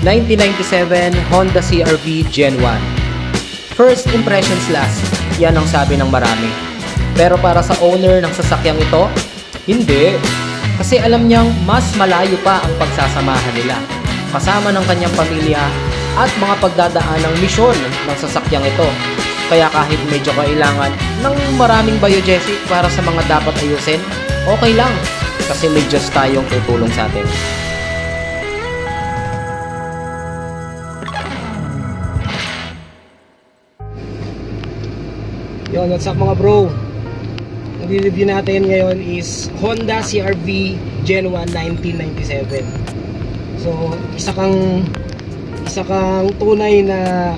1997 Honda CR-V Gen 1. First impressions last, yan ang sabi ng marami. Pero para sa owner ng sasakyang ito, hindi. Kasi alam niyang mas malayo pa ang pagsasamahan nila, kasama ng kanyang pamilya at mga pagdadaanang misyon ng sasakyang ito. Kaya kahit medyo kailangan ng maraming biogesic para sa mga dapat ayusin, okay lang. Kasi may Diyos tayong tutulong sa atin. Yun, what's up mga bro? Ang review natin ngayon is Honda CR-V Gen 1 1997. So, isa kang tunay na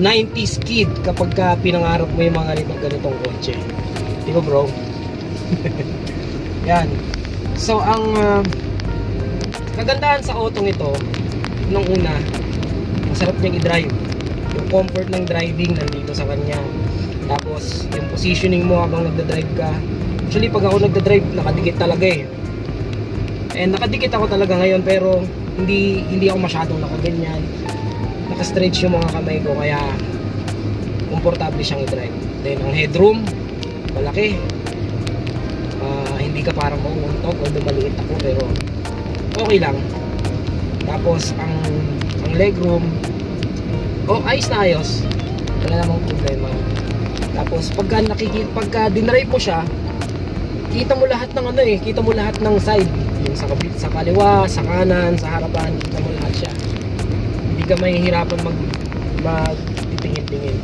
90s kid kapag ka pinangarap mo yung mga ganitong kotse. Di ba bro? Yan. So, ang kagandahan sa otong ito, nung una, masarap niyang i-drive. Yung comfort ng driving nandito sa kanya. Tapos, yung positioning mo habang nagda-drive ka. Actually, pag ako nagda-drive, nakadikit talaga eh. And nakadikit ako talaga ngayon, pero hindi ako masyadong nakaganyan. Naka-stretch yung mga kamay ko, kaya komportable siyang i-drive. Then, ang headroom, malaki. Hindi ka parang mauuntok, although maliit ako, pero okay lang. Tapos, ang legroom, ayos na ayos. Wala namang problema. Tapos pagka dinrive mo siya, kita mo lahat ng kita mo lahat ng side, yung sa kaliwa, sa kanan, sa harapan, kita mo lahat siya. Hindi ka mahihirapan magtitingin-tingin.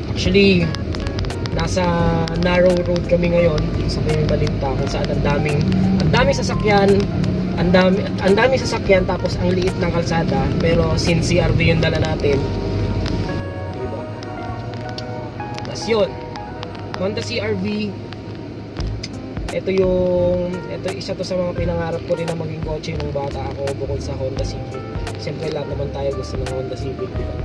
Actually, nasa narrow road kami ngayon sa may Balinta, kung saan ang daming sasakyan, ang daming sasakyan, tapos ang liit ng kalsada, pero since CR-V yung dala natin, yun, Honda CR-V. Ito isa to sa mga pinangarap ko rin na maging kotse nung bata ako, bukod sa Honda Civic. Siyempre lahat naman tayo gusto ng Honda Civic, diba?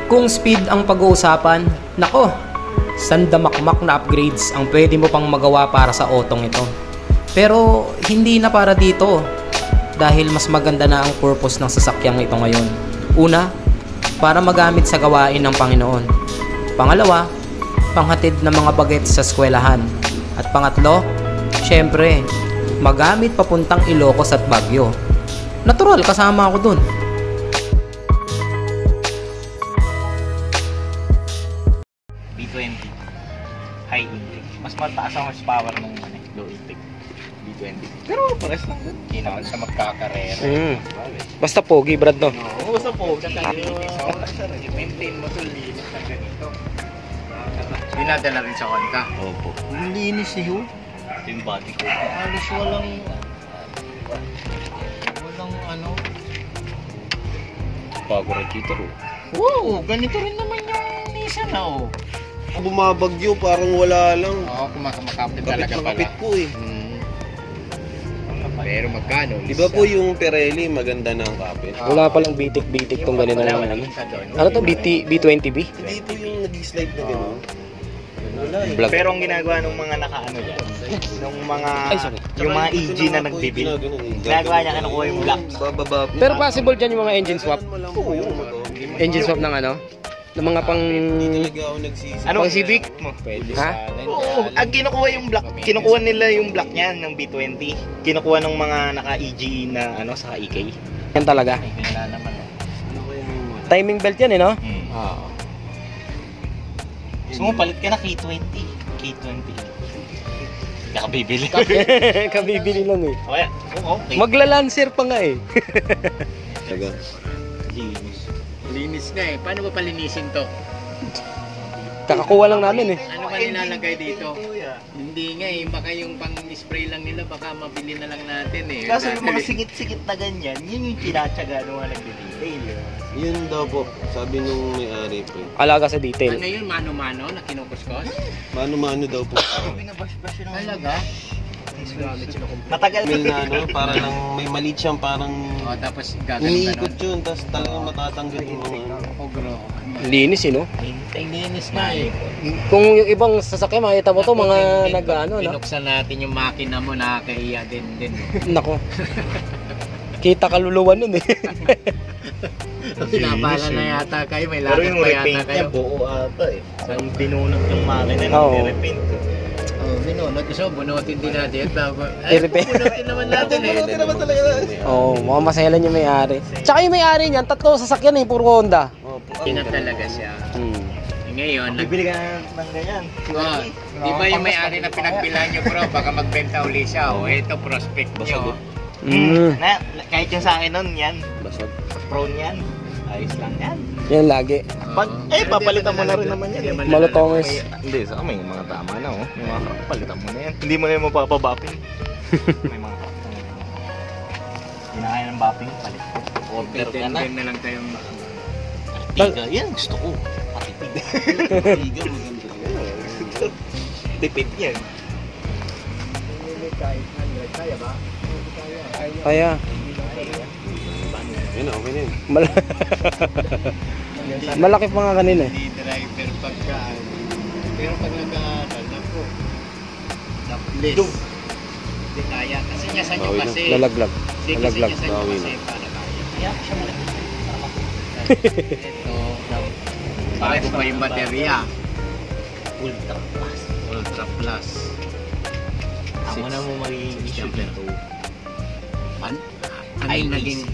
Kung speed ang pag-uusapan, nako, sandamakmak na upgrades ang pwede mo pang magawa para sa otong ito. Pero hindi na para dito, dahil mas maganda na ang purpose ng sasakyang ito ngayon. Una, para magamit sa gawain ng Panginoon. Pangalawa, panghatid ng mga bagets sa eskwelahan. At pangatlo, syempre, magamit papuntang Ilocos at Baguio. Natural, kasama ako dun. B20 high intake, mas mataas ang horsepower ng low intake B20. Pero pares lang dun. Hindi naman siya magkakarera. Basta pogi, Brad, no? Oo, basta pogi. I-maintain mo ito, linis na ganito. Dinadala rin sa Honda. Opo. Linis yun. Ito yung body ko. Halos walang bago rin dito. Oo, ganito rin naman yung Nissan na Bumabagyo, parang wala lang. Oo, kumakapit talaga pala. Kapit po eh. Pero magkano? Di ba po yung Pirelli maganda na ang kapit? Wala palang bitik-bitik tong ganito na ano. Ano to? B20B? Hindi po yung nag-slide na gano'n. Pero ang ginagawa ng mga nakaano dyan, ng mga yung mga EG na nagbibil, ginagawa niya kinukuha yung black. Pero possible dyan yung mga engine swap? Oo, yung Engine swap ng ano? Ng mga pang... Hindi talaga ako nagsisi. Ano? Pang Civic mo? Pwede ha? Oo, ang kinukuha yung black, kinukuha nila yung black niyan ng B20. Kinukuha ng mga naka-EG na ano sa EK. Yan talaga. Wala naman. Timing belt yan no? Oo. Gusto mo palit ka na K20. Kakabibili. Kabibili lang eh. Okay. Maglalancer pa nga eh. Taga. Linis nga eh. Paano ba palinisin to? Kakakuha lang namin eh. Ano ba nilalagay dito? Hindi nga eh, baka yung pang-spray lang nila, baka mabili na lang natin eh. Kaso yung mga sikit-sikit na ganyan, yun yung tinatsaga ng mga nagde-detail. Yun daw po, sabi nung may-ari po. Alaga sa detail. Ano yun, mano-mano na kinukuskos? Mano-mano daw po. Binabash-bash yun ang Talaga? matagal Mil na ano, para lang may maliit siyang parang O, tapos gagawin umiikot yun, tapos talagang matatanggal yung mga ano. O, bro. Linis no? Linis nga eh. Kung yung ibang sasakyan, makita mo to, mga nag-ano, no? Binuksan natin yung makina mo, nakakaiya din. Nako. Kita kaluluwa nun eh. Pinapala na yata kayo, may Pero lakad yung pa yata repaint kayo. niya buo ata eh. So yung binunot yung makina Oo. ng repaint. Oh, binunot. So, bunutin din natin. I-repaint. Bunutin naman natin eh. Oo, mukhang masayalan yung may-ari. Tsaka yung may-ari niyan, 3 sasakyan eh, puro Honda. Pinag talaga siya. Ngayon, Bibili ka ng ganyan. Oh, di ba yung may-ari na pinagbilan nyo bro, baka magbenta uli siya. O, ito prospect nyo. Kahit yung sa akin nun, yan. Basag. Prone yan. Ayos lang yan. Yan lagi. Papalitan mo na rin naman yan. Malutongers. Hindi, sa may mga tama na oh. May mga palitan mo na yan. Hindi mo na yung mapapabapping. May mga hindi na kaya ng bapping, palit. Order ka na. na lang kayong Artiga, yan gusto ko. Artiga. Artiga, maganda. Tipid yan. Kaya ba? Kaya. Yun na, okay na yun. Malaki pa nga kanina eh. Hindi driver pagka. Pero pag nag-aaral ako, na-place. Hindi kaya. Kasi niya sa nyo Bawi na. kasi. Lalaglag. Hindi kasi Lalaglag. niya sa nyo Bawi kasi. na. Para kaya. Kaya siya malaki. Ito. Bago pa yung baterya. Ultra plus. Ultra Plus. Ako na mo magiging issue nito. Ano yung naging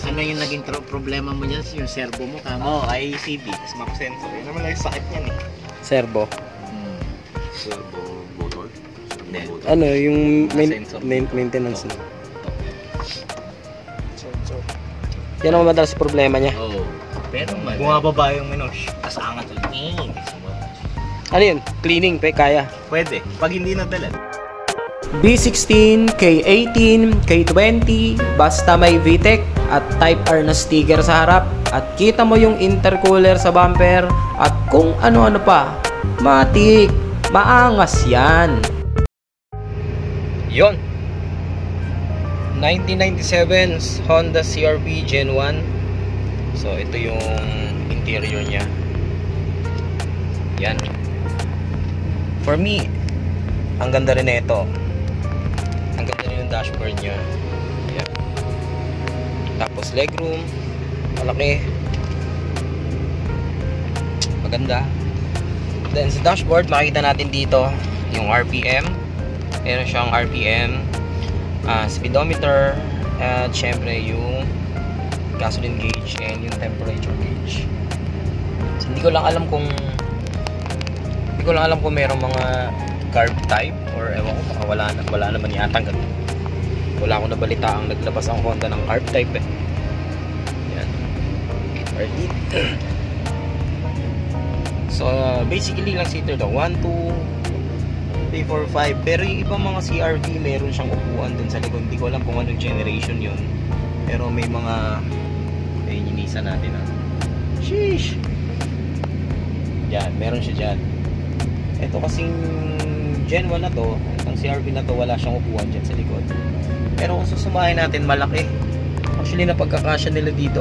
ano yung naging problema mo niyan, yung servo mo kamo? ICD, smart sensor. Yan naman lang yung sakit niyan eh. Servo. Servo motor. Hindi. Servo motor. Ano, yung Sensor. maintenance na. Yan ang madalas problema niya. Oo. Pero bumababa yung tas angat ulit. Ano yun? Cleaning, kaya. Pwede. Pag hindi nadala. B16, K18, K20, basta may VTEC at Type R na sticker sa harap at kita mo yung intercooler sa bumper at kung ano-ano pa, matik, maangas yan. Yon. 1997's Honda CR-V Gen 1. So ito yung interior niya. Yan. For me, ang ganda rin nito. Ang ganda rin yung dashboard niya. Yan. Tapos legroom, malaki. Maganda. Then sa dashboard, makikita natin dito yung RPM. Meron siyang RPM, speedometer, at syempre yung gasoline gauge and yung temperature gauge. So, hindi ko lang alam kung merong mga carb type or ewan ko, baka wala naman yatang ganun. Wala akong nabalita ang naglabas ang Honda ng carb type eh. Yan. RD. So basically lang seater to 1, 2, 3, 4, 5. Pero yung ibang mga CR-V meron siyang upuan dun sa likod. Hindi ko alam kung anong generation yun. Pero may mga inisa natin sheesh. Yan, meron siya dyan. Ito kasing Gen 1 na to, ang CR-V na to, wala siyang upuan dyan sa likod. Pero kung susumahin natin, malaki. Actually, napagkakasya nila dito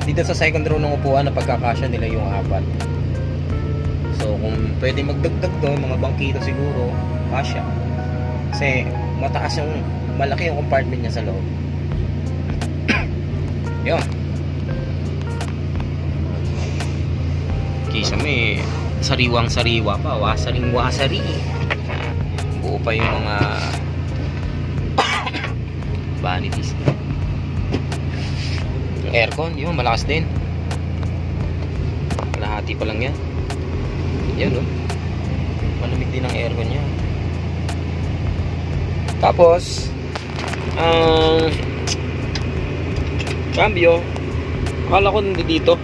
dito sa second row ng upuan, napagkakasya nila yung 4. So, kung pwede magdagdag to, mga bangkito siguro, kasya. Kasi, mataas yung, malaki yung compartment niya sa loob. Yun. Kisa may sariwang-sariwa pa, wasaring-wasari. Buo pa yung mga vanities. Yung aircon, yun, malakas din. Kalahati pa lang yan. Yan, no? Malamig din ang aircon niya. Tapos, cambio, akala ko nandito.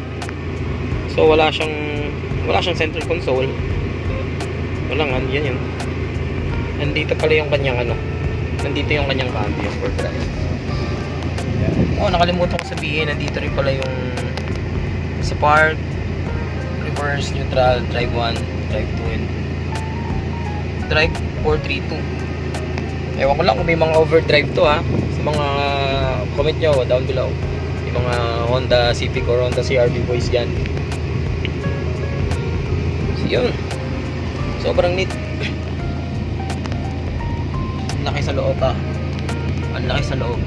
So, wala siyang center console. Wala nga, yan yun. Nandito pala yung kanyang nandito yung kanyang cambio for drive. Oh, nakalimutan ko sabihin, nandito rin pala yung sa park, reverse, neutral, drive 1, drive 2, and drive 432. Ewan ko lang kung may mga overdrive to ha. Sa mga comment nyo down below mga Honda Civic or Honda CR-V boys dyan. So yun, sobrang neat. Ang laki sa loob ah. Ang laki sa loob.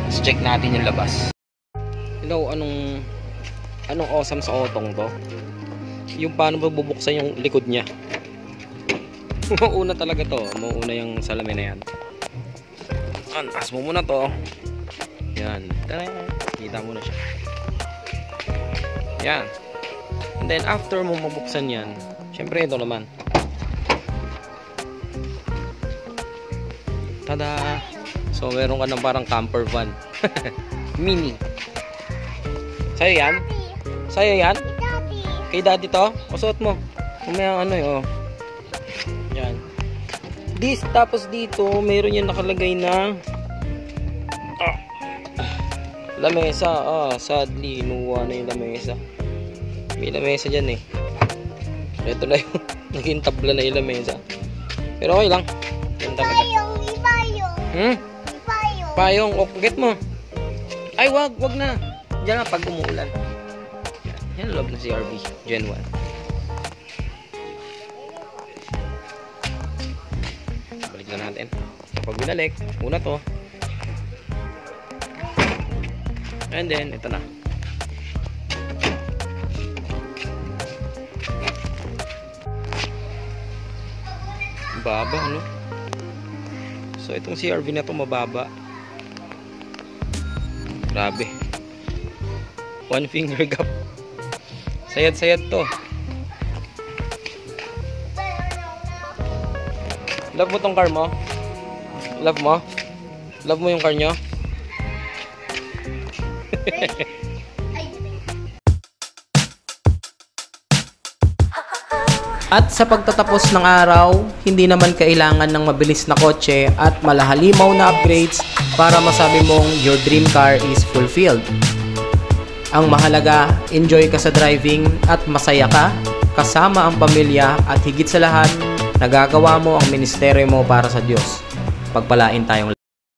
Let's check natin yung labas. Hello, anong awesome sa otong to? Yung paano ba bubuksan yung likod niya. Mauna talaga to. Mauna yung salamin na yan. Taas mo muna to. Yan. Kita mo na siya. Yan. And then after mo mabuksan yan, syempre ito naman. Tada! So meron ka ng parang camper van. Mini. Sa'yo yan? Sa'yo yan? Kay daddy to? Pasuot mo. Mamaya ano yun. Yan. Tapos dito, meron yan nakalagay na lamesa. Sadly, inuwa na yung lamesa. May lamesa dyan eh. Ito na yung naging tabla na yung lamesa. Pero okay lang. Yan talaga. Payong. O, get mo. Ay, wag na. Diyan na pag umuulan. Yan loob na CR-V Gen 1. Balik na natin. Kapag binalik, una to. And then, ito na. Baba, ano? So, itong CR-V na to mababa. Grabe. One finger gap. Sayad-sayad to. Love mo tong car mo? Love mo? Love mo yung car nyo? At sa pagtatapos ng araw, hindi naman kailangan ng mabilis na kotse at malahalimaw na upgrades para masabi mong your dream car is fulfilled. Ang mahalaga, enjoy ka sa driving at masaya ka, kasama ang pamilya at higit sa lahat, nagagawa mo ang ministeryo mo para sa Diyos. Pagpalain tayong lahat.